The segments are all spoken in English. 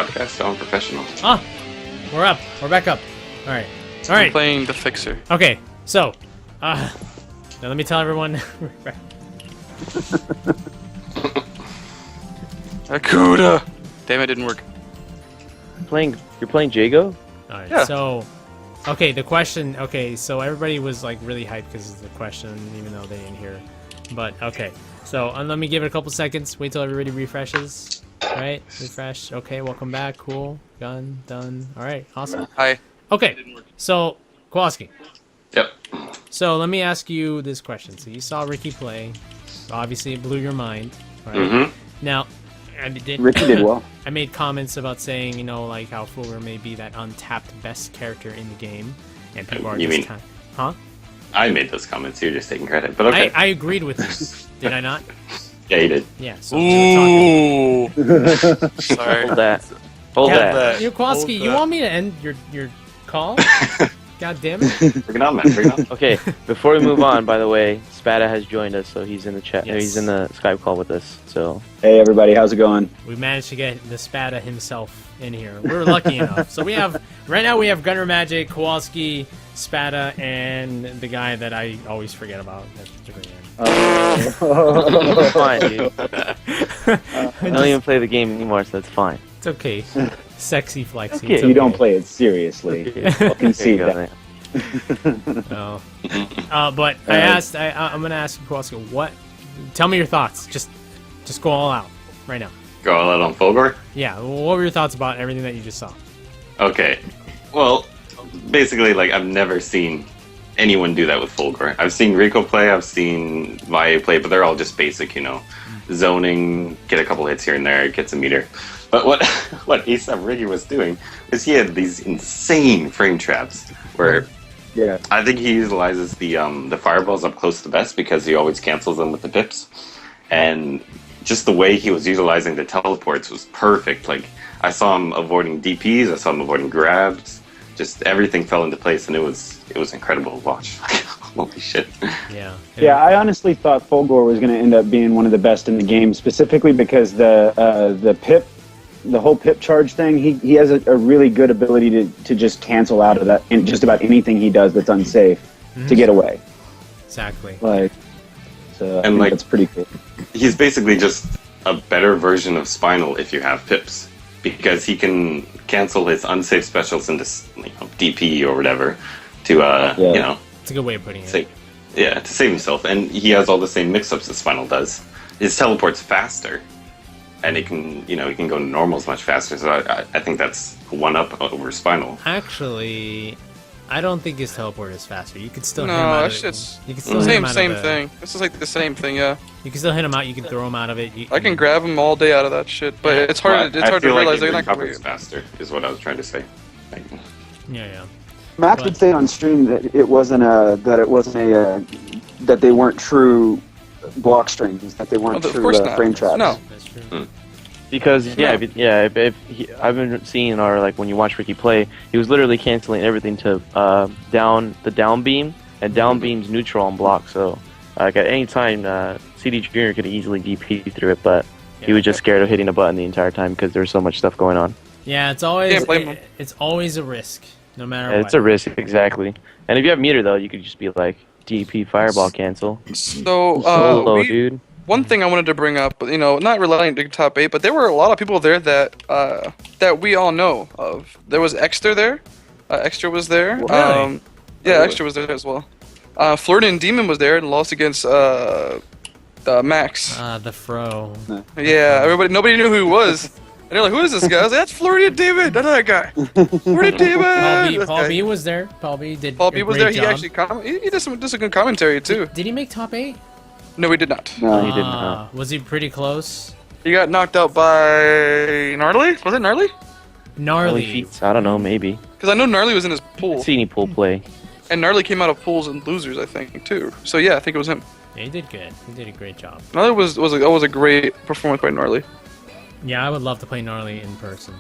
podcast, so I'm professional. Ah, we're up. We're back up. All right. All I'm right. playing the Fixer. Okay. So, now let me tell everyone. Akuda! Damn, it didn't work. You're playing Jago? All right. Yeah. So, okay, the question. Okay, so everybody was like really hyped because of the question, even though they didn't hear. But okay, so let me give it a couple seconds. Wait till everybody refreshes. All right, refresh. Okay, welcome back. Cool. Done. All right, awesome. Hi. Okay, so Khoalski. Yep. So let me ask you this question. So you saw Ricky play. Obviously, it blew your mind. Right? Mm-hmm. Now, I did. Ricky did well. I made comments about saying, you know, like how Fulgur may be that untapped best character in the game, and people are You just mean- huh? I made those comments. You're just taking credit, but okay. I agreed with you. Did I not? Yeah, you did. Yeah. So we're talking. Ooh. Sorry. Hold that. Hold Yeah, that. you Khoalski, you want me to end your call? God damn it! Bring it on, man. Bring it on. Okay, before we move on, by the way, Spada has joined us, so he's in the chat. Yes. He's in the Skype call with us. So Hey everybody, how's it going? We managed to get the Spada himself in here. We were lucky enough. So we have right now we have GutterMagic, Khoalski, Spada, and the guy that I always forget about. That's it's fine, dude. I don't even play the game anymore, so it's fine. It's okay. Sexy Flexy. Okay. It's You don't play it seriously. Okay. Concede There you that. No. But I'm gonna ask you, Khoalski, what? Tell me your thoughts. Just go all out right now. Go all out on Fulgur? Yeah. What were your thoughts about everything that you just saw? Okay. Well, basically, like, I've never seen anyone do that with Fulgur. I've seen Rico play, I've seen Valle play, but they're all just basic, you know. Zoning, get a couple hits here and there, get some meter. But what ASAP Riggy was doing is he had these insane frame traps where Yeah. I think he utilizes the fireballs up close the best because he always cancels them with the pips. And just the way he was utilizing the teleports was perfect. Like, I saw him avoiding DPs, I saw him avoiding grabs. Just everything fell into place, and it was incredible to watch. Holy shit. Yeah. Yeah, I honestly thought Fulgur was going to end up being one of the best in the game, specifically because the whole pip charge thing, he has a really good ability to just cancel out of that in just about anything he does that's unsafe to get away. Exactly. Like, so I And, think like, that's pretty cool. He's basically just a better version of Spinal if you have pips, because he can cancel his unsafe specials into, you know, DP or whatever to you know, It's a good way of putting it. to save himself. And he has all the same mix-ups as Spinal does. His teleport's faster, and he can go to normals much faster. So I think that's one up over Spinal. Actually, I don't think his teleport is faster. You could still hit him out No, of that it. shit's You can still hit him out same of the, thing. This is like the same thing, yeah. You can still hit him out. You can throw him out of it. I can grab him all day out of that shit, but it's hard. But It's hard to I feel realize like they're it not gonna recovers faster, is what I was trying to say. Like, Yeah. Max would say on stream that it wasn't that they weren't true block strings, that they weren't Of true course not. frame traps. No. That's true. because Yeah. I've been seeing, or like when you watch Ricky play, he was literally canceling everything to down beam, and down beam's neutral on block. So like at any time, CD Junior could easily DP through it, but he was just scared of hitting a button the entire time because there was so much stuff going on. Yeah, it's always Can't blame him. it's always a risk, no matter Yeah, what. it's a risk, exactly. And if you have meter though, you could just be like DP fireball cancel. So, Solo, dude. one thing I wanted to bring up, you know, not relating to top 8, but there were a lot of people there that we all know of. There was Extra there. Extra was there. Really? Yeah, Really? Extra was there as well. Floridian Demon was there and lost against Max. The fro. Yeah, nobody knew who he was. And they're like, who is this guy? I was like, that's Floridian Demon, another guy. Floridian Demon! Paul B was there. Paul B did. Paul a B was great there. He job. actually he did some good commentary too. Did he make top 8? No, he did not. No, He did not. Was he pretty close? He got knocked out by Gnarly. Was it Gnarly? Only Gnarly. feats? I don't know, maybe. Because I know Gnarly was in his pool, See any pool play. and Gnarly came out of pools and losers, I think, too. So yeah, I think it was him. Yeah, he did good. He did a great job. Gnarly was a great performance by Gnarly. Yeah, I would love to play Gnarly in person,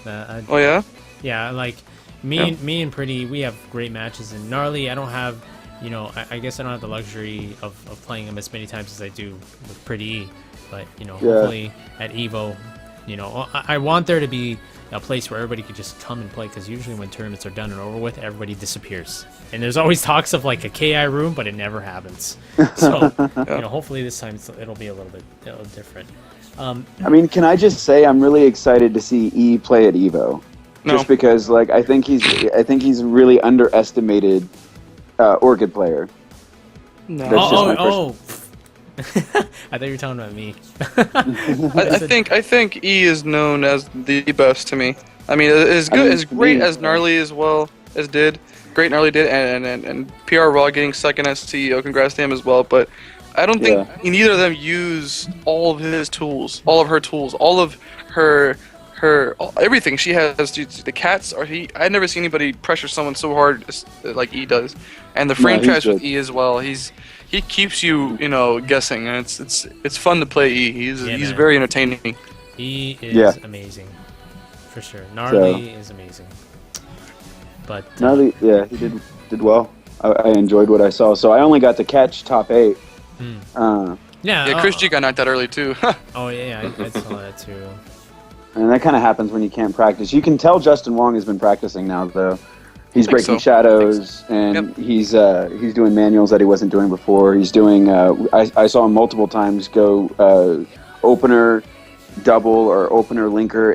man. Oh yeah. Yeah, like me and Pretty, we have great matches. And Gnarly, I don't have, you know, I guess I don't have the luxury of playing him as many times as I do with Pretty E. But you know, hopefully at Evo, you know, I want there to be a place where everybody could just come and play. Because usually when tournaments are done and over with, everybody disappears. And there's always talks of like a KI room, but it never happens. So hopefully this time it'll be a little different. I mean, can I just say I'm really excited to see E play at Evo, just because like I think he's a really underestimated Orchid player. No. I thought you were talking about me. I think E is known as the best to me. I mean, as great as Gnarly Great Gnarly did, and PR Raw getting second as CEO. Congrats to him as well. But I don't think neither of them use all of his tools, all of her tools, all of her everything she has. The cats are I've never seen anybody pressure someone so hard like E does, and the frame trash with E as well. He keeps you guessing, and it's fun to play E. He's very entertaining. E is amazing, for sure. Gnarly is amazing. But Gnarly, he did well. I enjoyed what I saw. So I only got to catch top 8. Chris G got knocked out early too. Oh yeah, I saw that too. And that kind of happens when you can't practice. You can tell Justin Wong has been practicing now, though. He's breaking shadows, and he's doing manuals that he wasn't doing before. He's doing. I saw him multiple times go opener, double, or opener linker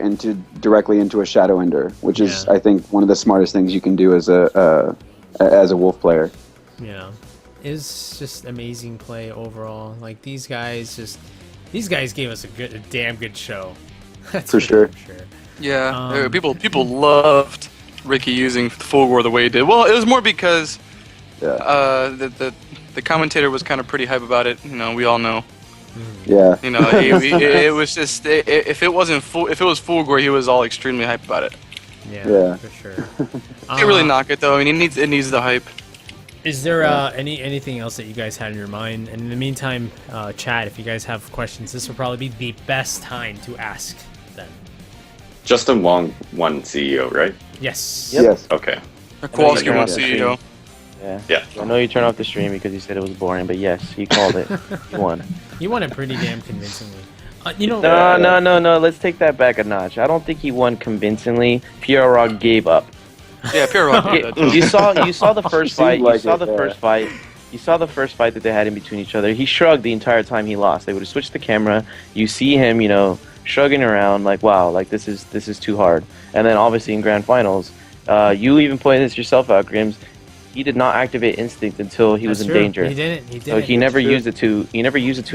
directly into a shadow ender, which is I think one of the smartest things you can do as a wolf player. Yeah, it's just amazing play overall. Like these guys gave us a damn good show. That's for sure. Yeah, people loved Ricky using Full Gore the way he did. Well, it was more because the commentator was kind of pretty hype about it. We all know. Yeah. It was just if it was Full Gore, he was all extremely hype about it. Yeah. For sure. Can't really knock it though. I mean, it needs the hype. Is there anything else that you guys had in your mind? And in the meantime, chat, if you guys have questions, this will probably be the best time to ask them. Justin Wong won CEO, right? Yes. Yep. Yes. Okay. Khoalski won CEO. Yeah. I know you turned off the stream because you said it was boring, but yes, he called it. He won. He won it pretty damn convincingly. No. Let's take that back a notch. I don't think he won convincingly. PR Rock gave up. Yeah, PR Rock. You saw the first fight. You saw the first fight that they had in between each other. He shrugged the entire time he lost. They would have switched the camera. You see him, shrugging around like, wow, like this is too hard. And then obviously in grand finals, you even pointed this yourself out, Grims. He did not activate instinct until he was in danger. He didn't. So he never used it to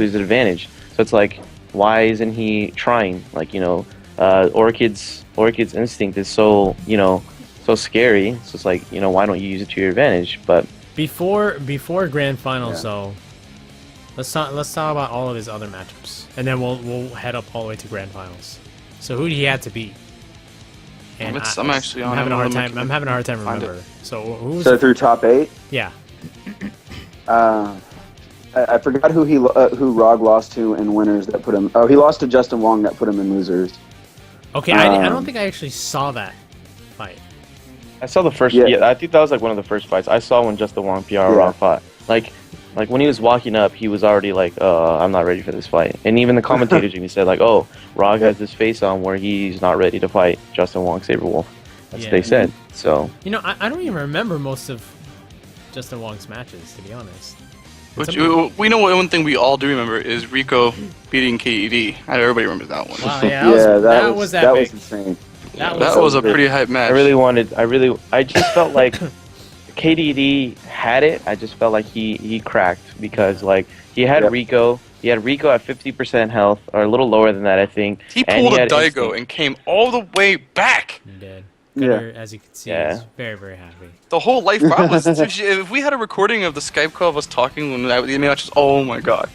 his advantage. So it's like, why isn't he trying? Like, Orchid's instinct is so scary. So it's like, why don't you use it to your advantage? But before grand finals though, let's talk about all of his other matchups, and then we'll head up all the way to grand finals. So who did he have to beat? And I'm having a hard time remember. So through top 8? Yeah. I forgot who Rog lost to in winners that put him. Oh, he lost to Justin Wong that put him in losers. Okay, I don't think I actually saw that fight. I saw the first. Yeah, I think that was like one of the first fights I saw when Justin Wong PR Rock fought. Like when he was walking up, he was already like, I'm not ready for this fight. And even the commentators even said like, oh, Rog has this face on where he's not ready to fight Justin Wong Saberwolf. That's what they said. So I don't even remember most of Justin Wong's matches, to be honest. We know one thing we all do remember is Rico beating KED. Everybody remembers that one. Wow, that was insane. That was a pretty hype match. I just felt like KDD had it. I just felt like he cracked because like he had Rico. He had Rico at 50% health, or a little lower than that, I think. He pulled a Daigo and came all the way back. He did. Gutter, as you can see, is very, very happy. The whole life was. If we had a recording of the Skype call of us talking when the match was, oh my god.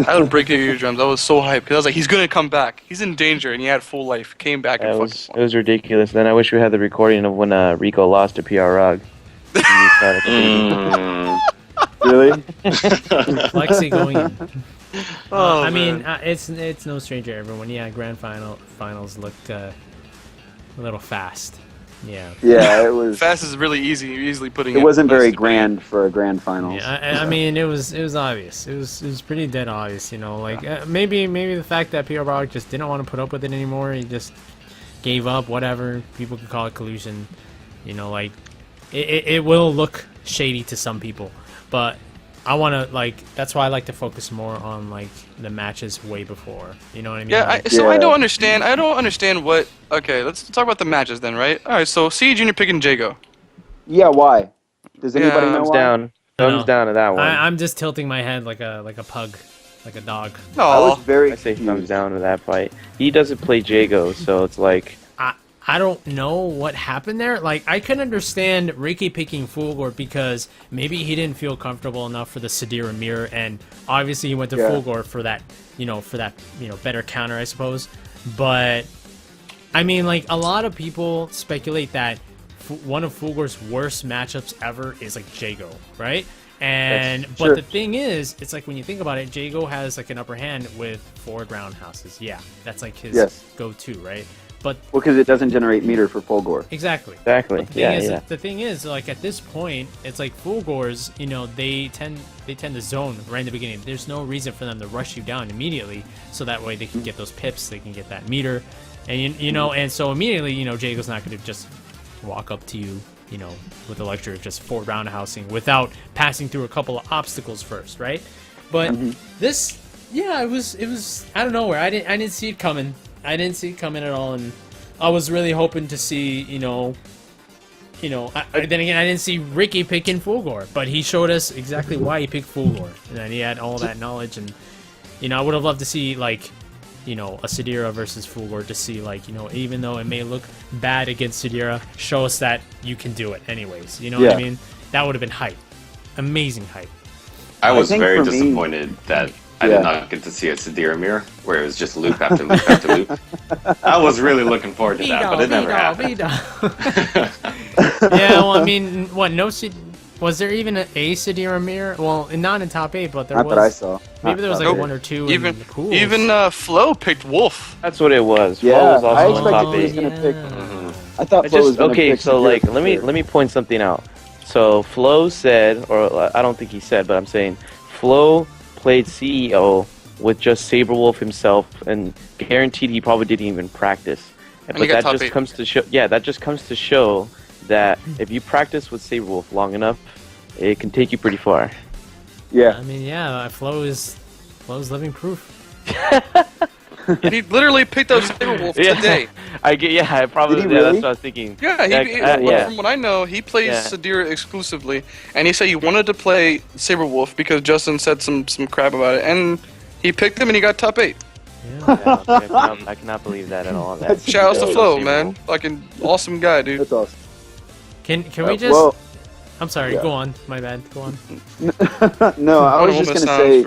I would break your eardrums. I was so hyped because I was like, he's gonna come back. He's in danger, and he had full life. Came back and it was ridiculous. Then I wish we had the recording of when Rico lost to PR Rog. Really? Flexcy going in. I mean, it's no stranger to everyone. Yeah, grand finals looked a little fast. Yeah. Yeah, it was. Fast is really easily putting. It wasn't very grand for a grand finals. Yeah, I mean, it was obvious. It was pretty dead obvious. Like maybe the fact that PR Rog just didn't want to put up with it anymore. He just gave up, whatever. People could call it collusion. You know, like it will look shady to some people, but I want to that's why I like to focus more on like the matches way before. You know what I mean? Yeah, Like, I don't understand. I don't understand what. Okay, let's talk about the matches then, right? All right, so C Junior picking Jago. Yeah, why? Does anybody know Thumbs why? down. Thumbs down to that one. I'm just tilting my head like a pug, like a dog. I was No. very I say confused. thumbs down to that fight. He doesn't play Jago, so it's like I don't know what happened there. Like, I can understand Ricky picking Fulgore because maybe he didn't feel comfortable enough for the Sadira mirror, and obviously he went to Fulgore for that, better counter, I suppose. But, I mean, like, a lot of people speculate that one of Fulgore's worst matchups ever is, like, Jago, right? But the thing is, it's like when you think about it, Jago has, like, an upper hand with 4 roundhouses. Yeah, that's, like, his go-to, right? But because it doesn't generate meter for Fulgore. Exactly. exactly. The thing is, like at this point, it's like Fulgores, they tend to zone right in the beginning. There's no reason for them to rush you down immediately, so that way they can get those pips, they can get that meter, and and so immediately, Jago's not going to just walk up to you, with the luxury of just 4 roundhousing without passing through a couple of obstacles first, right? But this, it was out of nowhere. I didn't see it coming. I didn't see it coming at all, and I was really hoping to see, then again, I didn't see Ricky picking Fulgore, but he showed us exactly why he picked Fulgore, and then he had all that knowledge, and, I would have loved to see, like, a Sadira versus Fulgore to see, like, even though it may look bad against Sadira, show us that you can do it anyways, you know what I mean? That would have been hype. Amazing hype. I was think very for me- disappointed that I did not get to see a Sadira mirror where it was just loop after loop after loop. I was really looking forward to that, but it never happened. Yeah, well, I mean, was there even a Sadira mirror? Well, not in top 8, but there Not was. that I saw. Maybe there was like Nope. 1 or 2 in Even the pools. Flo picked Wolf. That's what it was. Flo Yeah, was I also on top expected he was 8. gonna pick. I thought Flo was gonna Okay, pick so Sadira like for let sure. me point something out. So Flo said, or I don't think he said, but I'm saying Flo played CEO with just Saberwolf himself, and guaranteed he probably didn't even practice. he But got that top just 8. comes to show. Yeah, that just comes to show that if you practice with Saberwolf long enough, it can take you pretty far. Yeah. I mean, Flo's living proof. And he literally picked up Saberwolf today. I probably. Did he Yeah, really? that's what I was thinking. Yeah, from what I know, he plays Sadira exclusively, and he said he wanted to play Saberwolf because Justin said some crap about it, and he picked him and he got top 8. Yeah. I cannot believe that at all. That's- Shout out to Yeah, Flo, Saberwolf. man. Fucking awesome guy, dude. That's awesome. Can we just? Well, I'm sorry. yeah. Go on. My bad. Go on. no, I was just gonna say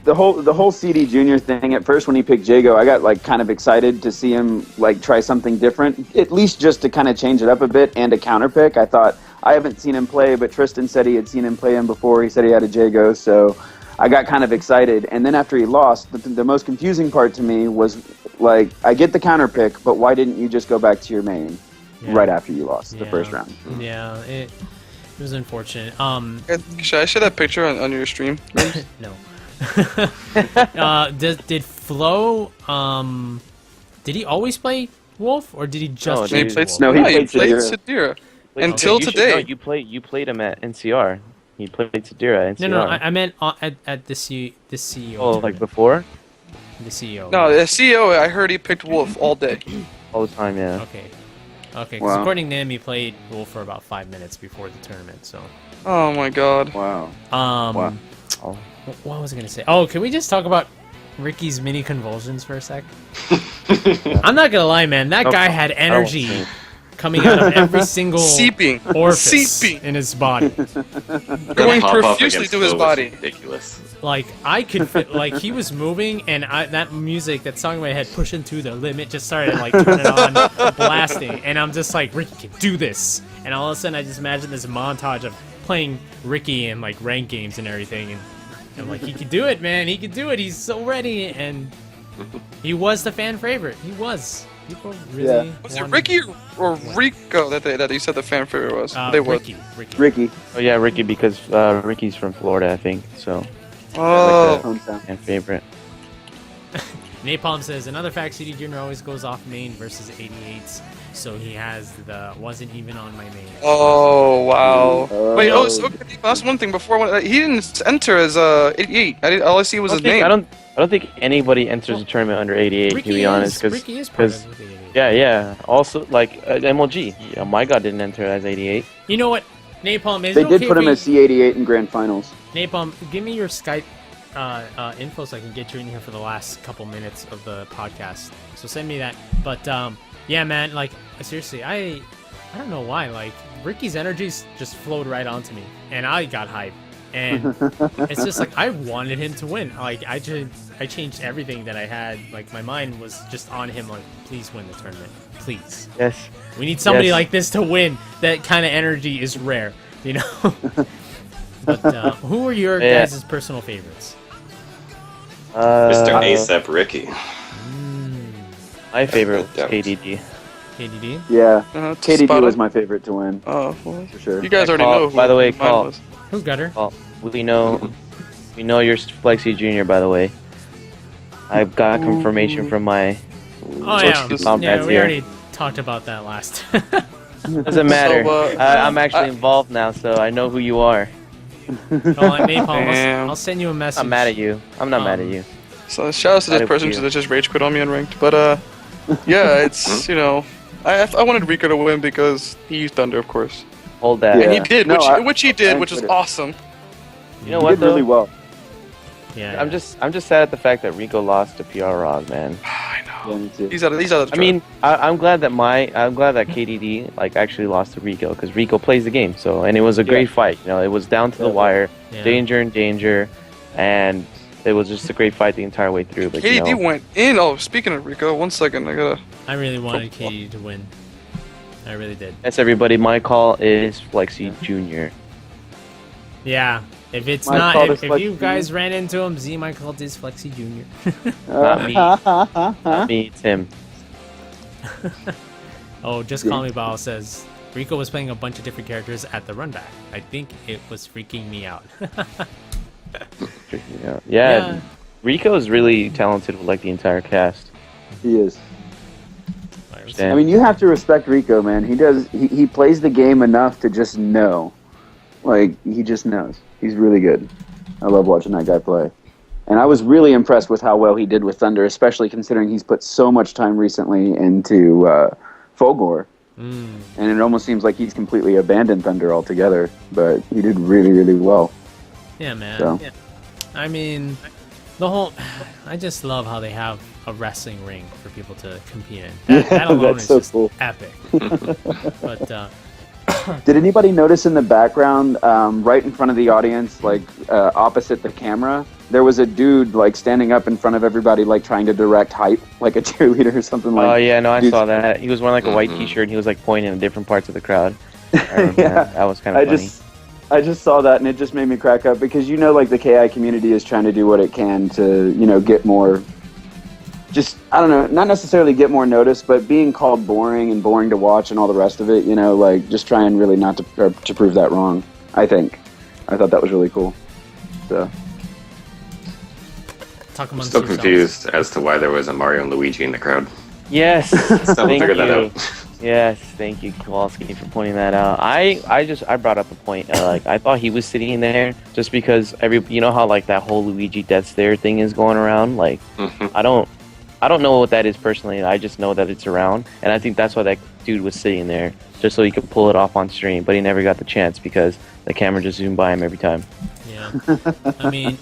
the whole CD Junior thing. At first, when he picked Jago, I got like kind of excited to see him like try something different, at least just to kind of change it up a bit and a counter pick. I thought I haven't seen him play, but Tristan said he had seen him play him before. He said he had a Jago, so I got kind of excited. And then after he lost, the most confusing part to me was like, I get the counter pick, but why didn't you just go back to your main right after you lost the first round? Yeah, it was unfortunate. Should I share that picture on your stream? No. Did Flo? Did he always play Wolf, or did he just? No, He choose played, Wolf? No, he he played played Sadira. Sadira. Wait, Until you should today. know, you played him at NCR. He played Sadira at NCR. No, I meant at the CEO. Oh, like before? the CEO. No, the CEO, I heard he picked Wolf all day. All the time, yeah. Okay. Okay, 'cause Wow. according to him, he played Wolf for about 5 minutes before the tournament. So, Oh my god. Wow. Wow. Oh. What was I gonna say? Oh, can we just talk about Ricky's mini convulsions for a sec? I'm not gonna lie, man. That guy had energy see. coming out of every single Seeping. orifice Seeping. in his body. Going Pop up profusely against to his Flo was body. Ridiculous. Like I could fit, like he was moving, and that music, that song in my head, "Pushing to the Limit," just started like turning on, blasting, and I'm just like, Ricky can do this. And all of a sudden, I just imagine this montage of playing Ricky in like ranked games and everything, and I'm like, he could do it, man. He could do it. He's so ready, and he was the fan favorite. He was. People really. Was it wanted- Ricky or Rico that you said the fan favorite was? They were. Ricky. Ricky. Oh yeah, Ricky, because Ricky's from Florida, I think. So Oh. Hometown. and favorite. Napalm says another fact: CD Junior always goes off main versus 88s, so he has the wasn't even on my main. Oh wow! Wait, Oh. so okay, that's one thing. Before he didn't enter as 88. All I see was his name. I don't think anybody enters a tournament under 88 Ricky to be honest, Ricky is part because of the 88. yeah. Also, like MLG, my god didn't enter as 88. You know what, Napalm? Is They it did okay put if him we- as C88 in grand finals. Napalm, give me your Skype info so I can get you in here for the last couple minutes of the podcast. So send me that. But yeah, man, like seriously, I don't know why. Like Ricky's energies just flowed right onto me, and I got hyped. And it's just like I wanted him to win. Like I changed everything that I had. Like my mind was just on him. Like please win the tournament, please. Yes. We need somebody Yes. like this to win. That kind of energy is rare, you know. But who are your Yeah. guys' personal favorites? Mr. ASAP Ricky. My favorite was Yeah. KDD. KDD? Yeah, It's KDD spot was on. my favorite to win, Oh, well, for sure. you guys Yeah, already Call- know. Who by the way, mine Call. was. Who's Gutter? Well, we know you're Flexcy Junior, by the way. I've got confirmation from my. Oh yeah, Sources. yeah. We here. already talked about that last. Doesn't matter. So, I'm actually involved now, so I know who you are. Oh, and Napalm, Damn. I'll send you a message. I'm mad at you. I'm not mad at you. So shout out to this Right person with you. that just rage quit on me unranked. But yeah, it's I wanted Rico to win because he used Thunder, of course, Hold that. and Yeah. he did, No, which he did, I which is enjoyed it. awesome. You know He what did though? really well. Yeah. I'm just sad at the fact that Rico lost to PR Rog, man. I know. Yeah, me too. He's out of the I mean, I'm glad that KDD like actually lost to Rico because Rico plays the game. So and it was a great fight. You know, it was down to the Yeah. wire, Yeah. danger, and it was just a great fight the entire way through. But KD you know, went in. Oh, speaking of Rico, one second, I gotta. I really wanted KD to win. I really did. that's everybody. My call is Flexcy Junior. Yeah. If it's My not, call if is Flexy you Jr. guys ran into him, Z, my call is Flexy Jr. Not me. Not me, it's him. Oh, just call me Bao says Rico was playing a bunch of different characters at the run back. I think it was freaking me out. Yeah. Rico is really talented with like the entire cast. He is. Yeah. I mean, you have to respect Rico, man. He plays the game enough to just know. Like, he just knows. He's really good. I love watching that guy play. And I was really impressed with how well he did with Thunder, especially considering he's put so much time recently into Fulgor. And it almost seems like he's completely abandoned Thunder altogether. But he did really, really well. Yeah, man. So. Yeah. I mean, I just love how they have a wrestling ring for people to compete in. That alone That's is so just cool. epic. But Did anybody notice in the background, right in front of the audience, like opposite the camera, there was a dude like standing up in front of everybody, like trying to direct hype, like a cheerleader or something like. Oh yeah, no, I dude- saw that. He was wearing like a white T-shirt. and He was like pointing in different parts of the crowd. I remember Yeah. that. That was kind of funny. I just saw that and it just made me crack up because like the KI community is trying to do what it can to get more. Just I don't know, not necessarily get more notice, but being called boring and boring to watch and all the rest of it, like just trying really not to prove that wrong. I thought that was really cool. So. talk I'm amongst still yourselves. confused as to why there was a Mario and Luigi in the crowd. Yes, Still thank figured that you. out. Yes, thank you, Khoalski, for pointing that out. I brought up a point. Like I thought he was sitting there just because how like that whole Luigi Death Stare thing is going around. Like Mhm. I don't know what that is personally. I just know that it's around, and I think that's why that dude was sitting there just so he could pull it off on stream. But he never got the chance because the camera just zoomed by him every time. Yeah. I mean,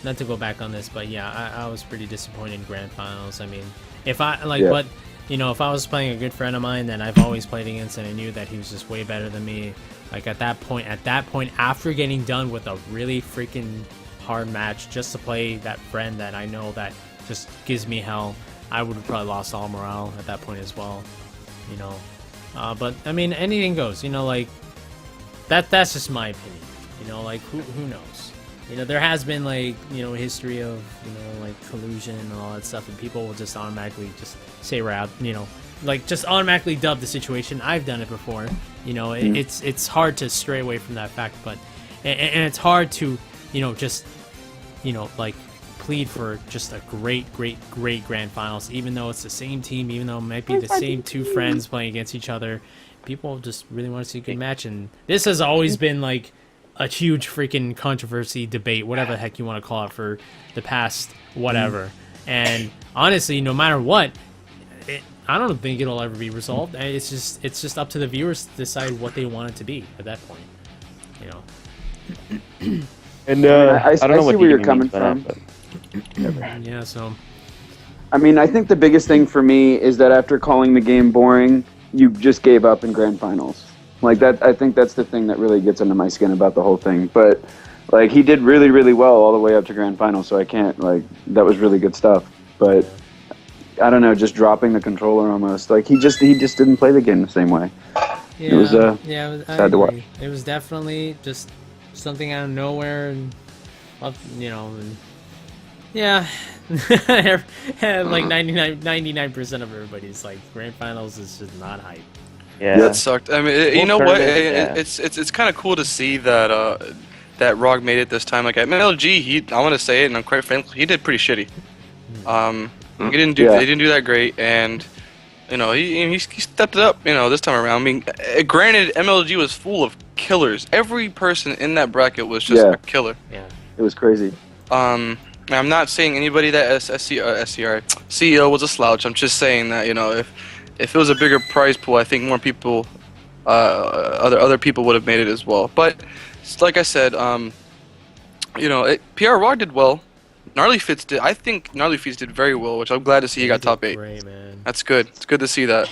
not to go back on this, but yeah, I was pretty disappointed in grand finals. I mean, if I Yeah. but if I was playing a good friend of mine that I've always played against and I knew that he was just way better than me, like at that point after getting done with a really freaking hard match just to play that friend that I know that just gives me hell, I would have probably lost all morale at that point as well. But I mean, anything goes. Like that's just my opinion. Like who knows? There has been like history of like collusion and all that stuff, and people will just automatically just say we're out. Like just automatically dub the situation. I've done it before. It's hard to stray away from that fact, but and it's hard to just like plead for just a great grand finals, even though it's the same team, even though it might be the same two friends playing against each other. People just really want to see a good match, and this has always been like a huge freaking controversy, debate, whatever the heck you want to call it, for the past whatever. And honestly, no matter what, I don't think it'll ever be resolved. It's just up to the viewers to decide what they want it to be at that point. You know. And I don't know see where you're coming from. Yeah. So. I mean, I think the biggest thing for me is that after calling the game boring, you just gave up in grand finals. Like that, I think that's the thing that really gets under my skin about the whole thing. But like, he did really, really well all the way up to grand finals, so I can't, like, that was really good stuff. But I don't know, just dropping the controller almost. Like, he just didn't play the game the same way. Yeah, it was sad to watch. It was definitely just something out of nowhere, and you know, and yeah, like 99% of everybody's like grand finals is just not hype. Yeah, that sucked. I mean, you know what? It's kind of cool to see that that ROG made it this time. Like at MLG, I want to say it, and I'm quite frankly, he did pretty shitty. He didn't do they didn't do that great, and you know he stepped it up. You know, this time around. I mean, granted, MLG was full of killers. Every person in that bracket was just a killer. Yeah, it was crazy. I'm not saying anybody that CEO was a slouch. I'm just saying that, you know, if it was a bigger prize pool, I think more people, other people would have made it as well. But like I said, you know, PR Raw did well. Gnarly Fits did. I think Gnarly Fits did very well, which I'm glad to see he got top 8. Great, man. That's good. It's good to see that.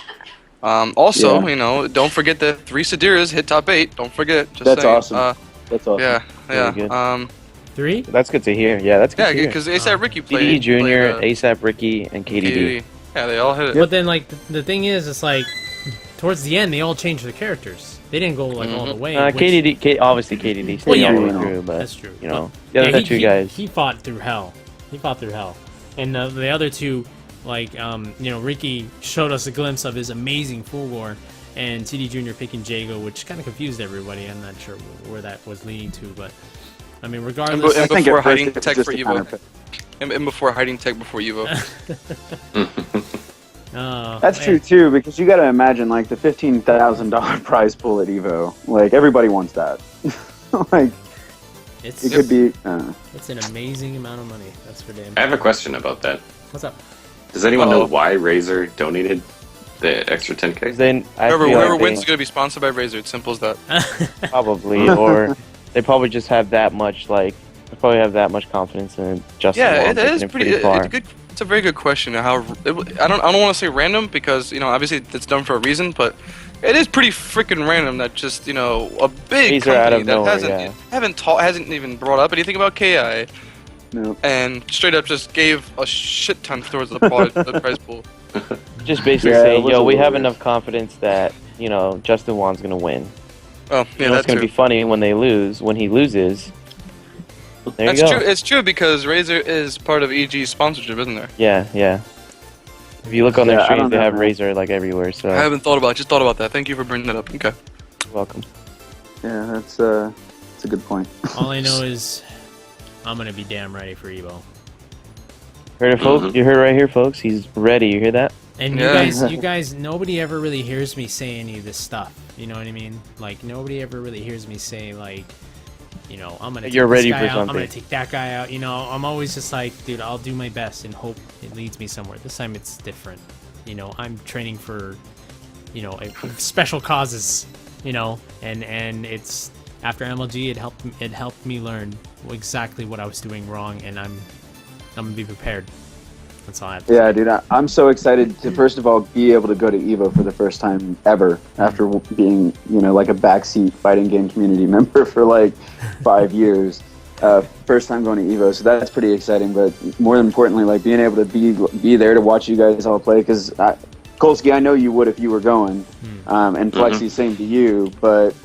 Also, you know, don't forget that 3 Sadiras hit top 8. Don't forget. Just that's saying. Awesome. That's awesome. Yeah. 3? That's good to hear. Yeah, that's good to hear. Yeah, because ASAP Ricky played. TD Jr., ASAP Ricky, and KDD. Yeah, they all hit it. But then, like, the thing is, it's like, towards the end, they all changed their characters. They didn't go, like, all the way. KDD, obviously KDD stayed all the way through, but, that's true. You know, the other two guys. He fought through hell. And the other two, like, you know, Ricky showed us a glimpse of his amazing Fulgore, and TD Jr. picking Jago, which kind of confused everybody. I'm not sure where that was leading to, but I mean, regardless. And before hiding tech for Evo. And before hiding tech before Evo. That's true too, because you got to imagine, like, the $15,000 prize pool at Evo. Like, everybody wants that. Like, it could be. It's an amazing amount of money. That's for damn. I have a question about that. What's up? Does anyone know why Razer donated the extra 10K? Then whoever wins is going to be sponsored by Razer. It's simple as that. Probably, or they probably just have that much, like, they probably have that much confidence in Justin. Yeah, it is pretty good. It's a very good question. How I don't want to say random, because, you know, obviously it's done for a reason, but it is pretty freaking random that just, you know, a big company that hasn't even brought up anything about KI, and straight up just gave a shit ton towards the prize pool. Just basically saying, yo, we have enough confidence that, you know, Justin Wan's gonna win. Oh, yeah, you know, it's gonna be funny when they lose. When he loses, there you go. True. It's true, because Razer is part of EG's sponsorship, isn't there? Yeah. If you look on their streams, they have Razer like everywhere. So I haven't thought about it. Just thought about that. Thank you for bringing that up. Okay. You're welcome. Yeah, that's a good point. All I know is I'm gonna be damn ready for Evo. Heard it, folks? You heard it right here, folks. He's ready. You hear that? And you guys, nobody ever really hears me say any of this stuff. You know what I mean? Like, nobody ever really hears me say, like, you know, I'm gonna take this guy out, I'm gonna take that guy out. You know, I'm always just like, dude, I'll do my best and hope it leads me somewhere. This time it's different. You know, I'm training for, you know, special causes. You know, and it's after MLG, it helped me learn exactly what I was doing wrong, and I'm gonna be prepared. That's all I have to say. Dude, I'm so excited to, first of all, be able to go to EVO for the first time ever, after being, you know, like a backseat fighting game community member for like 5 years. First time going to EVO, so that's pretty exciting. But more importantly, like, being able to be there to watch you guys all play, because Khoalski, I know you would if you were going, and Flexcy, same to you, but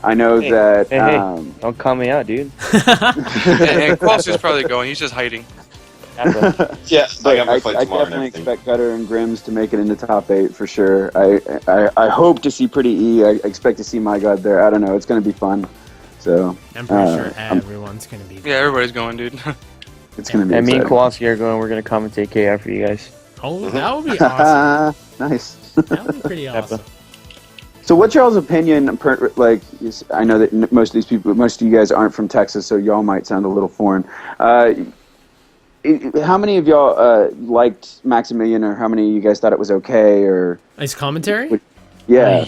I know that... Hey, don't call me out, dude. And Khoalski's probably going, he's just hiding. Yeah, I definitely expect Gutter and Grims to make it into top 8 for sure. I hope to see Pretty E. I expect to see My God there. I don't know. It's going to be fun. So I'm pretty sure everyone's going to be there. Yeah, everybody's going, dude. It's going to be And me and exciting. Khoalski are going. We're going to commentate KI for you guys. Oh, that would be awesome. Nice. That would be pretty awesome. So, what's y'all's opinion? I know that most of you guys aren't from Texas, so y'all might sound a little foreign. How many of y'all liked Maximilian, or how many of you guys thought it was okay? Or Nice commentary. yeah,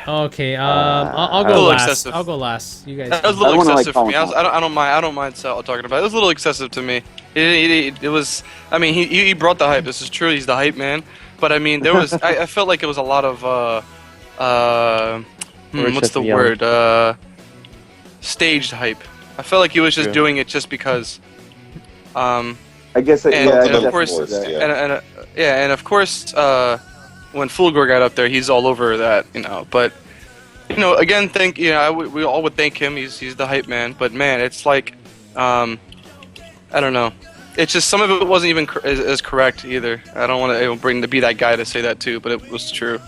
Okay, I'll A go little last. excessive. I'll go last. You guys. That was a I don't little wanna, excessive like, for me. call him I don't mind talking about it. It was a little excessive to me. It was. I mean, he brought the hype. This is true. He's the hype man. But I mean, there was. I felt like it was a lot of. What's the word? Staged hype. I felt like he was just doing it just because. I guess. And, Yeah, and of course, and of course, when Fulgor got up there, he's all over that, But again, we all would thank him. He's the hype man. But man, it's like, I don't know. It's just some of it wasn't even as correct either. I don't want to be that guy to say that too, but it was true.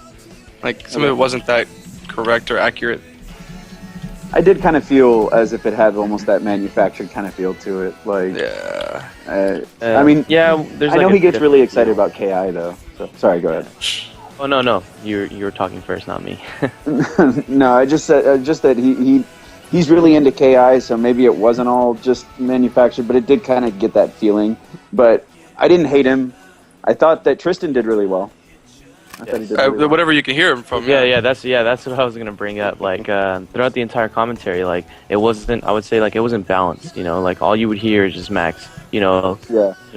Like some of it wasn't that correct or accurate. I did kind of feel as if it had almost that manufactured kind of feel to it. Like, Yeah. I mean, yeah. There's I know like he gets really excited feel. about KI though. So, sorry, go ahead. Oh no, you were talking first, not me. No, I just said that he's really into KI, so maybe it wasn't all just manufactured, but it did kind of get that feeling. But I didn't hate him. I thought that Tristan did really well. I thought he did really well. Whatever you can hear him from. Yeah, that's what I was gonna bring up. Like throughout the entire commentary, like it wasn't. I would say like it wasn't balanced. Like all you would hear is just Max.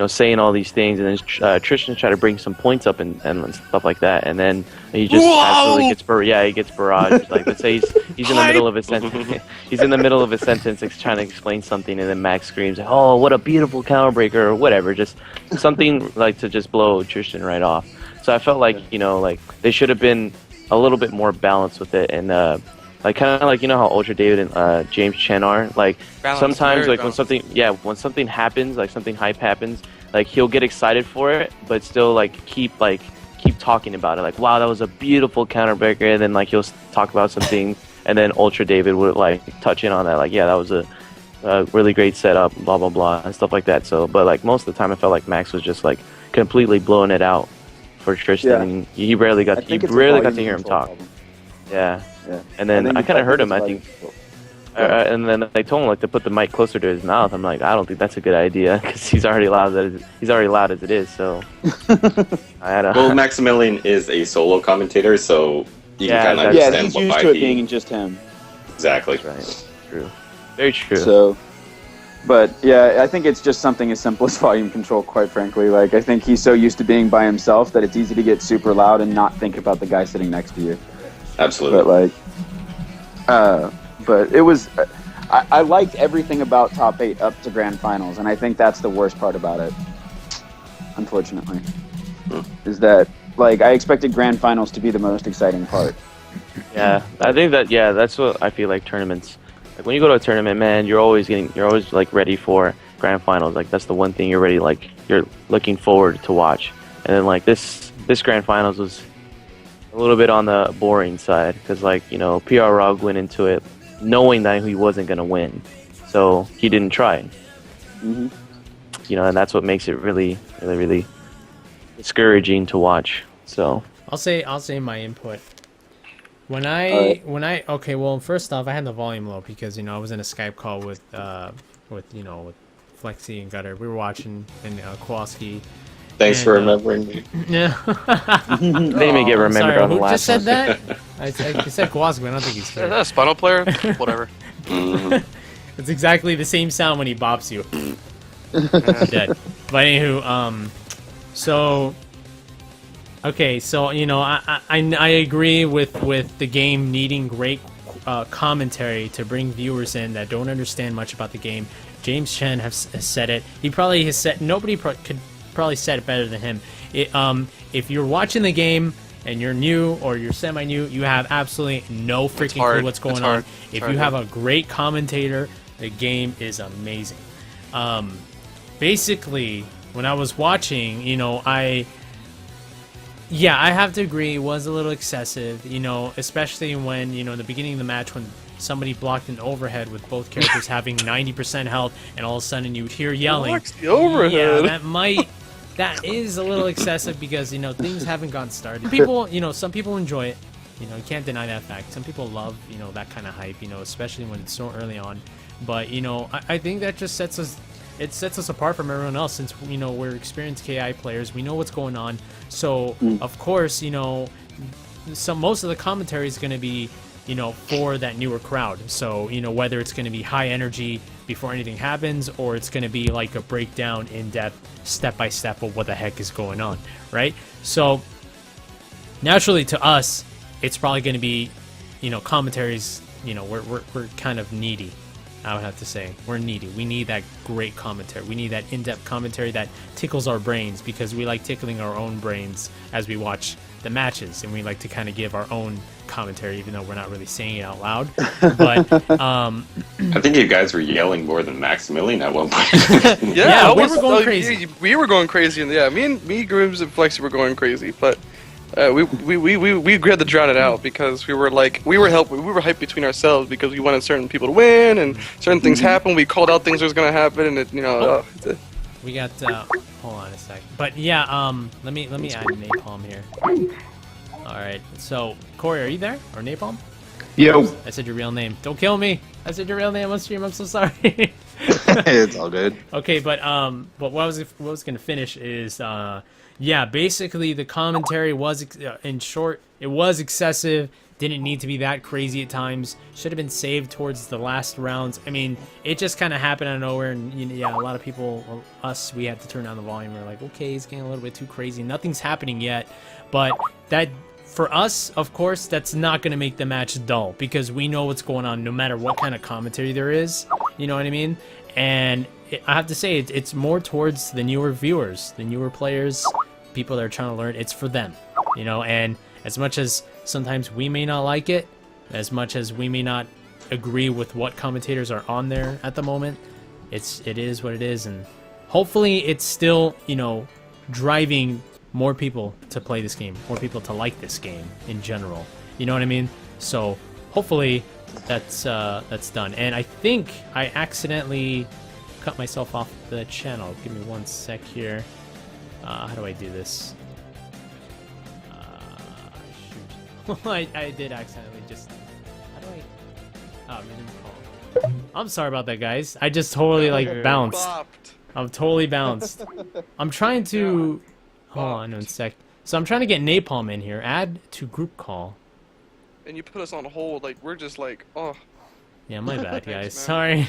Saying all these things, and then Tristan tried to bring some points up and stuff like that, and then he just absolutely he gets barraged. Like let's say he's in the middle of a sentence, he's in the middle of a sentence trying to explain something, and then Max screams, "Oh, what a beautiful counter breaker," or whatever, just something like to just blow Tristan right off. So I felt like like they should have been a little bit more balanced with it, and like kind of like how Ultra David and James Chen are. Like sometimes like when something happens, like something hype happens, like he'll get excited for it, but still like keep talking about it. Like wow, that was a beautiful counter breaker, and then like he'll talk about something, and then Ultra David would like touch in on that. Like yeah, that was a really great setup, blah blah blah, and stuff like that. So, but like most of the time, I felt like Max was just like completely blowing it out for Tristan. Yeah. And he rarely got to hear him talk. Yeah. Yeah. And then I kind of heard him. I think, and then they told him like to put the mic closer to his mouth. I'm like, I don't think that's a good idea because he's already loud as it is. So I had Well, Maximilian is a solo commentator, so you can kind of yeah, understand he's what used to it being just him. Exactly. right. True. Very true. So, but yeah, I think it's just something as simple as volume control. Quite frankly, like I think he's so used to being by himself that it's easy to get super loud and not think about the guy sitting next to you. Absolutely. But it was. I liked everything about top 8 up to grand finals, and I think that's the worst part about it. Unfortunately, is that like I expected grand finals to be the most exciting part. Yeah, I think that's what I feel like tournaments. Like when you go to a tournament, man, you're always like ready for grand finals. Like that's the one thing you're looking forward to watch. And then like this grand finals was a little bit on the boring side because like PR Rog went into it knowing that he wasn't gonna win, so he didn't try. Mm-hmm. And that's what makes it really discouraging to watch. So I'll say my input. Okay, well, first off, I had the volume low because I was in a Skype call with Flexcy and Gutter. We were watching and Khoalski. Thanks for remembering me. Yeah. they may get remembered on the Who last just said one. that? I said Khoalski, but I don't think he's Is there. that a Spinal player? Whatever. It's exactly the same sound when he bops you. Dead. But anywho, so. Okay, so I agree with the game needing great commentary to bring viewers in that don't understand much about the game. James Chen has said it. He probably has said could probably said it better than him. If you're watching the game and you're new or you're semi-new, you have absolutely no freaking clue what's going on. If you have a great commentator, the game is amazing. Basically, when I was watching, I have to agree, it was a little excessive, especially when, in the beginning of the match when somebody blocked an overhead with both characters having 90% health, and all of a sudden you'd hear yelling. Blocks the overhead. Yeah, that is a little excessive because, you know, things haven't gotten started. People, you know, some people enjoy it. You know, you can't deny that fact. Some people love, you know, that kind of hype, you know, especially when it's so early on. But, you know, I think that just sets us apart from everyone else since, you know, we're experienced KI players. We know what's going on. So, of course, you know, most of the commentary is going to be, you know, for that newer crowd. So, you know, whether it's going to be high energy before anything happens or it's going to be like a breakdown in depth, step by step of what the heck is going on, right? So, naturally to us, it's probably going to be, you know, commentaries, you know, we're kind of needy. I would have to say we're needy. We need that great commentary. We need that in-depth commentary that tickles our brains because we like tickling our own brains as we watch the matches, and we like to kind of give our own commentary, even though we're not really saying it out loud. But I think you guys were yelling more than Maximilian at one point. Yeah, we were going crazy. We were going crazy, and me, Grooms, and Flexcy were going crazy, but. We had to drown it out because we were hyped between ourselves because we wanted certain people to win and certain things happen. We called out things that was gonna happen, and it, you know. We got hold on a sec. But yeah, let me add Napalm here. All right. So Corey, are you there or Napalm? Yo. I said your real name. Don't kill me. I said your real name on stream. I'm so sorry. It's all good. Okay, but what I was gonna finish is yeah, basically the commentary was in short, it was excessive. Didn't need to be that crazy at times. Should have been saved towards the last rounds. I mean, it just kind of happened out of nowhere, and you know, yeah, a lot of people, well, us, we had to turn down the volume. We're like, okay, it's getting a little bit too crazy. Nothing's happening yet, but that. For us, of course, that's not going to make the match dull because we know what's going on no matter what kind of commentary there is. You know what I mean? And I have to say, it's more towards the newer viewers, the newer players, people that are trying to learn. It's for them, you know? And as much as sometimes we may not like it, as much as we may not agree with what commentators are on there at the moment, it is what it is. And hopefully it's still, you know, driving more people to play this game, more people to like this game in general. You know what I mean? So hopefully that's done. And I think I accidentally cut myself off the channel. Give me one sec here. How do I do this? Shoot. I did accidentally just... How do I... Oh, resume call. I'm sorry about that, guys. I just totally, like, bounced. I'm totally bounced. I'm trying to... Hold on one sec. So I'm trying to get Napalm in here. Add to group call. And you put us on hold, like, we're just like, oh. Yeah, my bad, guys. Thanks, Sorry.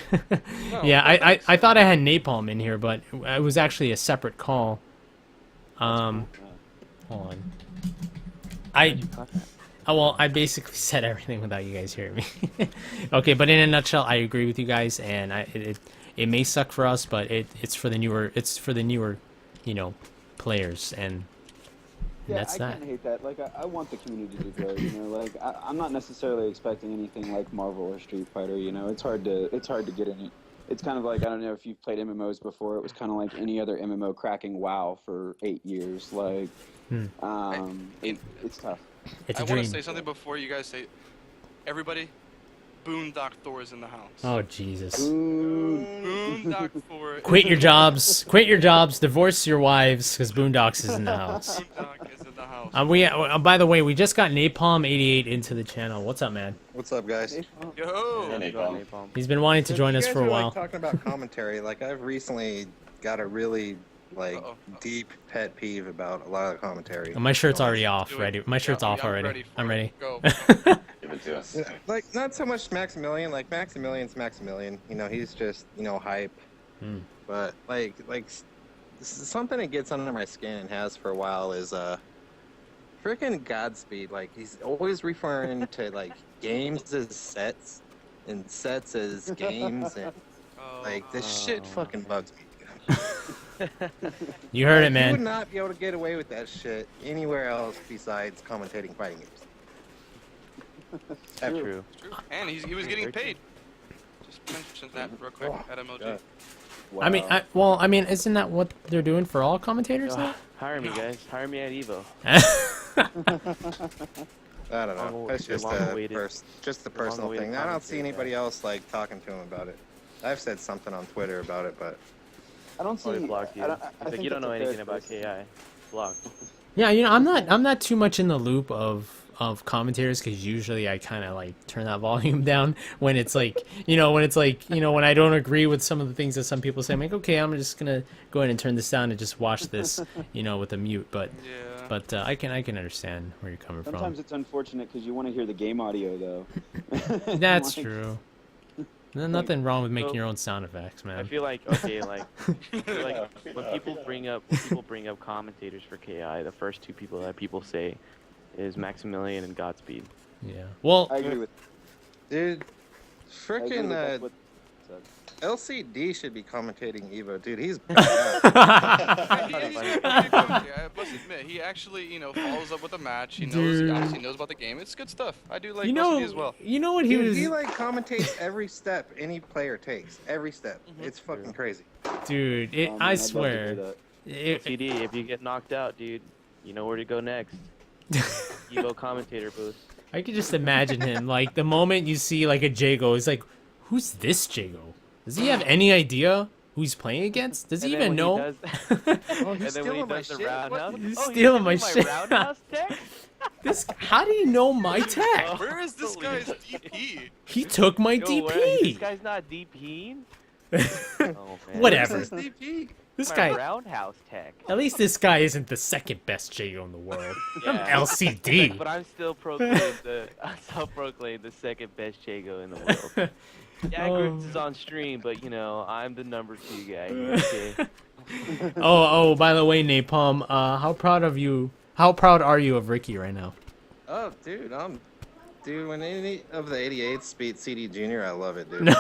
No, yeah, I thought I had Napalm in here, but it was actually a separate call. Hold on. Well, I basically said everything without you guys hearing me. Okay, but in a nutshell, I agree with you guys, and it may suck for us, but it's for the newer, you know, players, and that's that. I can't hate that. Like, I want the community to grow, you know. Like, I'm not necessarily expecting anything like Marvel or Street Fighter, you know. It's hard to get in it. It's kind of like, I don't know if you've played MMOs before. It was kind of like any other MMO cracking WoW for 8 years. Like, it's tough. It's a I dream. want to say something before you guys say, everybody, Boondock Thor is in the house. Oh, Jesus. Boondock Thor. Quit your jobs. Quit your jobs. Divorce your wives, because Boondocks is in the house. Boondock is in the house. By the way, we just got Napalm88 into the channel. What's up, man? What's up, guys? Yo. Napalm. He's been wanting to join us for a while. Like, talking about commentary, like I've recently got a really deep pet peeve about a lot of commentary. My shirt's already off. Do it. Ready? My shirt's off already. Ready for I'm it. ready. Go. Give it to us. Like, not so much Maximilian. Like, Maximilian's Maximilian. You know, he's just, you know, hype. But like something that gets under my skin and has for a while is freaking Godspeed. Like, he's always referring to like games as sets and sets as games, and like this shit fucking bugs me. You heard it, You man. would not be able to get away with that shit anywhere else besides commentating fighting games. That's true. It's true. And he was getting paid. Just mention that real quick at MLG. God. Wow. I mean, isn't that what they're doing for all commentators now? Hire me, guys. Hire me at Evo. I don't know. It's just a just the personal long-awaited thing. I don't see commentary, anybody else like talking to him about it. I've said something on Twitter about it, but I don't see. Probably blocked you. I He's like, think you don't that's know a fair anything about criticism. KI. Blocked. Yeah, I'm not too much in the loop of commentators because usually I kind of like turn that volume down when it's like when I don't agree with some of the things that some people say. I'm like, okay, I'm just gonna go ahead and turn this down and just watch this, with a mute. But Yeah. I can understand where you're coming Sometimes from. it's unfortunate because you want to hear the game audio though. That's Like, true. Nothing wrong with making your own sound effects, I man. feel like okay, like, I feel like when people bring up commentators for KI, the first two people that people say is Maximilian and Godspeed. Yeah. Well, I agree with. dude, I agree with that's freaking what said. LCD should be commentating Evo, dude. He's bad. I must admit, he actually, follows up with a match. He knows, Dude. obviously knows about the game. It's good stuff. I do like you Must know, Be as well. you know what he Dude, was, he like commentates every step any player takes. Every step. It's fucking crazy. dude. Oh, man, I I'd love to swear. hear that. It, LCD, if you get knocked out, dude, you know where to go next. Evo commentator booth. I could just imagine him, like, the moment you see, like, a Jago, it's like, who's this Jago? Does he have any idea who he's playing against? Does he even know? Oh, And he's then when he stealing my does the shit. roundhouse, What? He's oh, stealing my my shit. roundhouse tech? How do you know my tech? Where is this guy's DP? He took my Yo, this DP. guy's not DPing? Oh, man. Whatever. Where's his DP? This My guy, roundhouse tech. at least this guy isn't the second best Jago in the world. I'm Yeah. LCD. But I'm still proclaimed the second best Jago in the world. Yeah, Griffiths is on stream, but I'm the number 2 guy. Okay. Oh, by the way, Napalm, how proud are you of Ricky right now? Oh, dude, dude, when any of the 88s beat CD Junior, I love it, dude. No.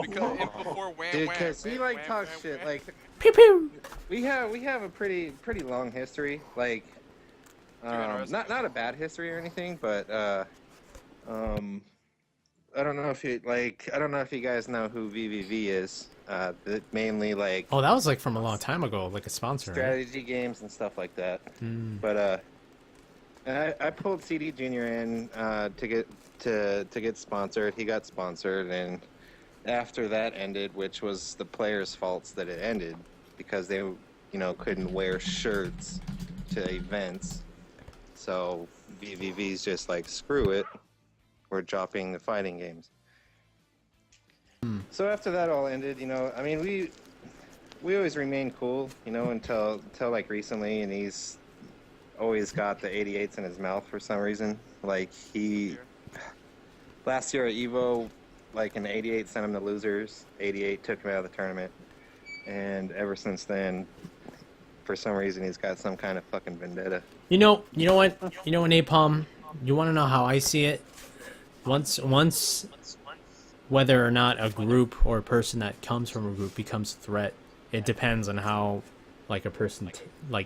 Because before wham Dude, wham, because he wham, like wham, talks wham, shit. wham. Like Pew pew. we have a pretty long history. Like not a bad history or anything, but I don't know if you guys know who VVV is. Mainly like Oh, that was like from a long time ago, like a sponsor, right? strategy games and stuff like that. Mm. But I pulled CD Junior in to get sponsored. He got sponsored, and after that ended, which was the players' faults that it ended because they couldn't wear shirts to events. So VVV's just like, screw it, we're dropping the fighting games. So after that all ended, I mean, we always remained cool, until like recently, and he's always got the 88s in his mouth for some reason. Like last year at Evo, like an 88 sent him to losers. 88 took him out of the tournament, and ever since then, for some reason, he's got some kind of fucking vendetta. You know what, Napalm? You want to know how I see it? Once, whether or not a group or a person that comes from a group becomes a threat, it depends on how, like, a person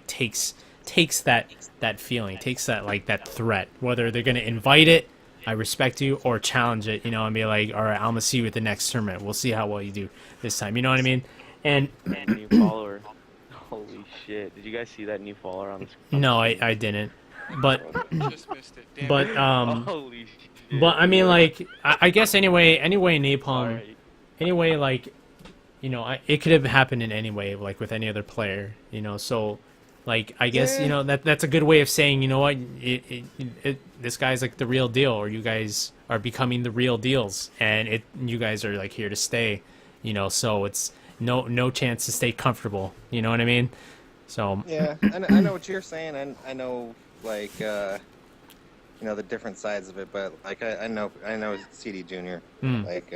takes that feeling, takes that threat. Whether they're gonna invite it, I respect you, or challenge it, and be like, all right, I'm gonna see you at the next tournament. We'll see how well you do this time. You know what I mean? And New follower. Holy shit. Did you guys see that new follower on the screen? no, I didn't. But Just missed it. Damn but it. Holy shit. but I mean, like, I guess anyway, Napalm. Sorry. Anyway, like, it could have happened in any way, like with any other player, so, like, I guess, Yeah. that's a good way of saying, you know what, this guy's like the real deal, or you guys are becoming the real deals, and you guys are like here to stay, so it's no chance to stay comfortable, you know what I mean? So Yeah, I know what you're saying, and I know, like, the different sides of it, but like I know CD Junior, like.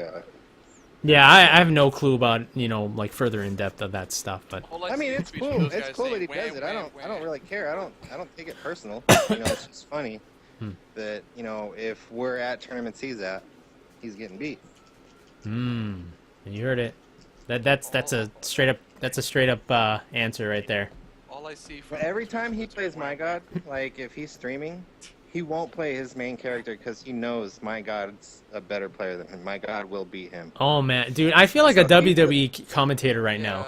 yeah, I have no clue about, like, further in depth of that stuff, but All I mean, see it's between cool. those It's guys cool that saying he does wham, it. I wham, don't really care. I don't take it personal. It's just funny that if we're at tournaments he's at, he's getting beat. you heard it. That's a straight up answer right there. All I see from But every time he plays My God, like if he's streaming, he won't play his main character because he knows My God's a better player than him. My God will beat him. Oh man, dude, I feel like a So he WWE commentator right now.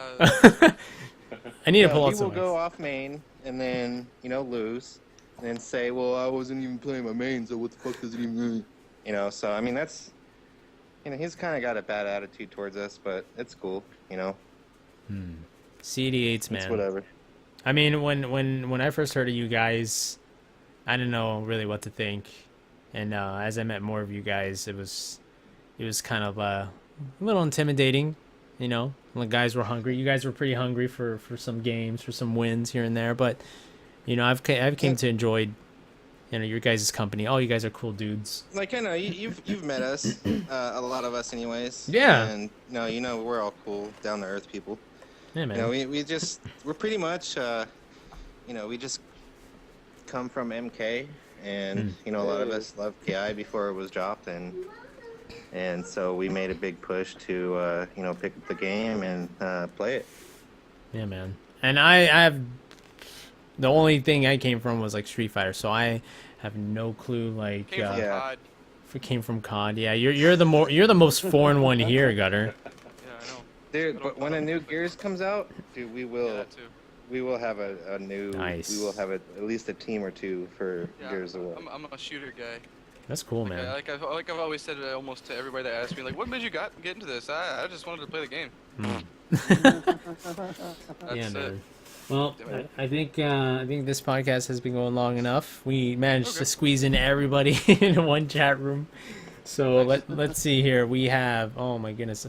I need to pull So out he will some. go off main and then lose, and say, well, I wasn't even playing my main, so what the fuck does it even mean? You know, so I mean that's, you know, he's kind of got a bad attitude towards us, but it's cool, you know. CD8s, man. It's whatever. I mean, when I first heard of you guys, I didn't know really what to think, and as I met more of you guys, it was kind of a little intimidating, you know. When guys were hungry, you guys were pretty hungry for some games, for some wins here and there, but you know, I've came to enjoy, you know, your guys' company. All you guys are cool dudes. Like I know you've met us, a lot of us anyways. Yeah. And no, you know we're all cool, down to earth people. Yeah, man. You know, we're pretty much, you know, we just come from MK, and you know a lot of us loved KI before it was dropped, and so we made a big push to you know, pick up the game and play it. Yeah, man. And I have, the only thing I came from was like Street Fighter, so I have no clue. Like, Came from Yeah. COD. if it came from COD, yeah, you're the most foreign one here, Gutter. Yeah, I know. Dude, but when a new Gears comes out, dude, we Yeah, will that too. we will have a new Nice. we will have at least a team or two for Yeah, Gears of War. I'm a shooter guy. That's cool, Like, man. like I've always said almost to everybody that asks me, like, what made you get into this? I just wanted to play the game. That's Yeah, it. man. Well, I think this podcast has been going long enough. We managed to squeeze in everybody in one chat room. So let's see here. We have, oh my goodness,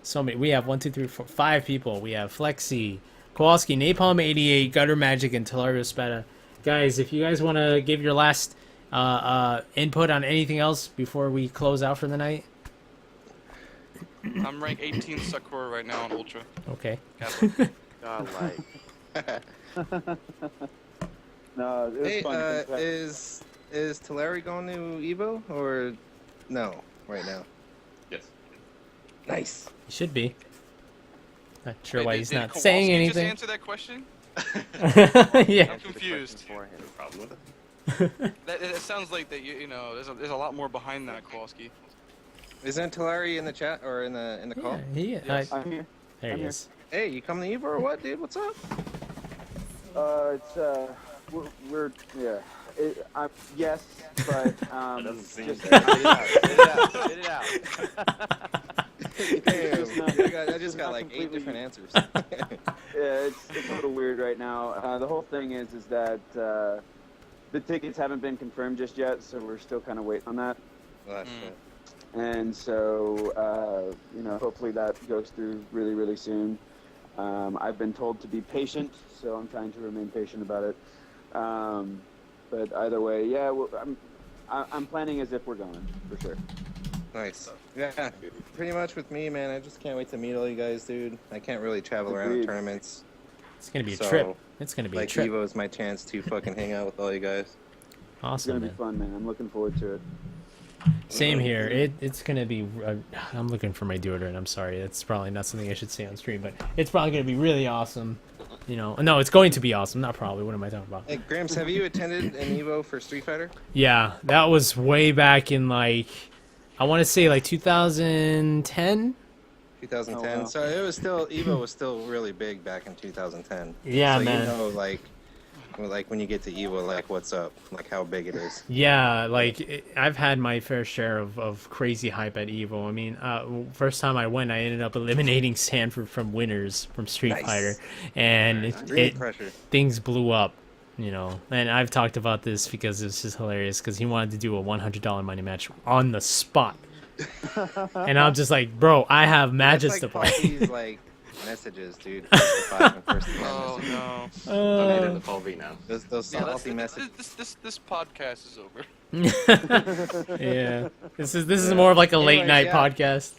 so many. We have 1, 2, 3, 4, 5 people. We have Flexcy, Khoalski, Napalm 88, GutterMagic, and Talario Spada. Guys, if you guys want to give your last input on anything else before we close out for the night. I'm rank 18 Sakura right now on Ultra. Okay. God, like. No, it was Hey, fun. is Tulare going to Evo or no right now? Yes. Nice. You should be. Not sure Wait, why did- he's did not Kowalski saying anything. Just answer that question? Yeah. I'm confused. No problem with it. It sounds like that you know there's a lot more behind that, Kowalski. Isn't Tulare in the chat or in the call? Yeah, Yes. I'm here. there I'm he here. is. Hey, you coming to Evo or what, dude? What's up? It's we're yeah. Yes, but It doesn't seem just, fair. Spit it out. Damn, I just got like 8 different answers. yeah, it's a little weird right now. The whole thing is that the tickets haven't been confirmed just yet, so we're still kind of waiting on that. Well, that's shit. And so, you know, hopefully that goes through really, really soon. I've been told to be patient, so I'm trying to remain patient about it. But either way, yeah, well, I'm planning as if we're going, for sure. Nice. Yeah, pretty much with me, man. I just can't wait to meet all you guys, dude. I can't really travel around Agreed. tournaments. It's gonna be a So, trip. It's gonna be Like a trip. Evo is my chance to fucking hang out with all you guys. It's Awesome, gonna be man. fun, man. I'm looking forward to it. Same here. It's gonna be. I'm looking for my deodorant. I'm sorry. It's probably not something I should say on stream, but it's probably gonna be really awesome. You know, no, it's going to be awesome. Not probably. What am I talking about? Hey, Gramps, have you attended an Evo for Street Fighter? Yeah, that was way back in like, I want to say like 2010. 2010. Oh, wow. So it was still Evo was still really big back in 2010. Yeah, so man. You know, like when you get to Evo, like what's up, like how big it is. Yeah, like I've had my fair share of crazy hype at Evo. I mean, first time I went, I ended up eliminating Sanford from winners from Street Nice. Fighter, and Dream Crusher. things blew up, you know. And I've talked about this because it's just hilarious because he wanted to do a $100 money match on the spot, and I'm just like, bro, I have matches That's to like play. Poppy's, like messages, dude. First to 5 and first to 10 Oh messages. no. Don't get into Fall V now. Those Yeah, salty messages. this podcast is over. Yeah, this is more of like a late Anyways, night yeah. podcast.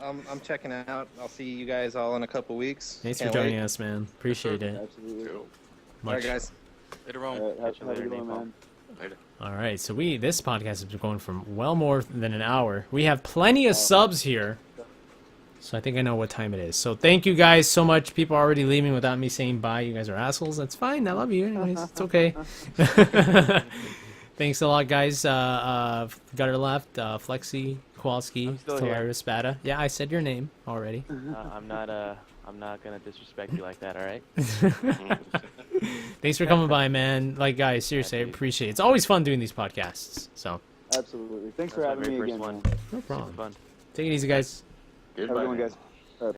I'm checking out. I'll see you guys all in a couple weeks. Thanks for Can't joining wait. us, man. Appreciate it. Absolutely. All Much. right, guys. Later All on. right, Catch you have a later, good one, Napalm. man. Later. All right, so this podcast has been going for well more than an hour. We have plenty of subs here, so I think I know what time it is. So thank you guys so much. People are already leaving without me saying bye. You guys are assholes. That's fine. I love you. Anyways, it's okay. Thanks a lot, guys. Gutter left, Flexcy, Khoalski, I'm still here. Talario Spada. Yeah, I said your name already. I'm not I'm not gonna disrespect you like that. All right. Thanks for coming by, man. Like, guys, seriously, I appreciate it. It's always fun doing these podcasts. So, Absolutely. Thanks That's for my having very me first again, one. man. no problem. Super fun. Take it easy, guys. Goodbye. Have a good one, man. guys.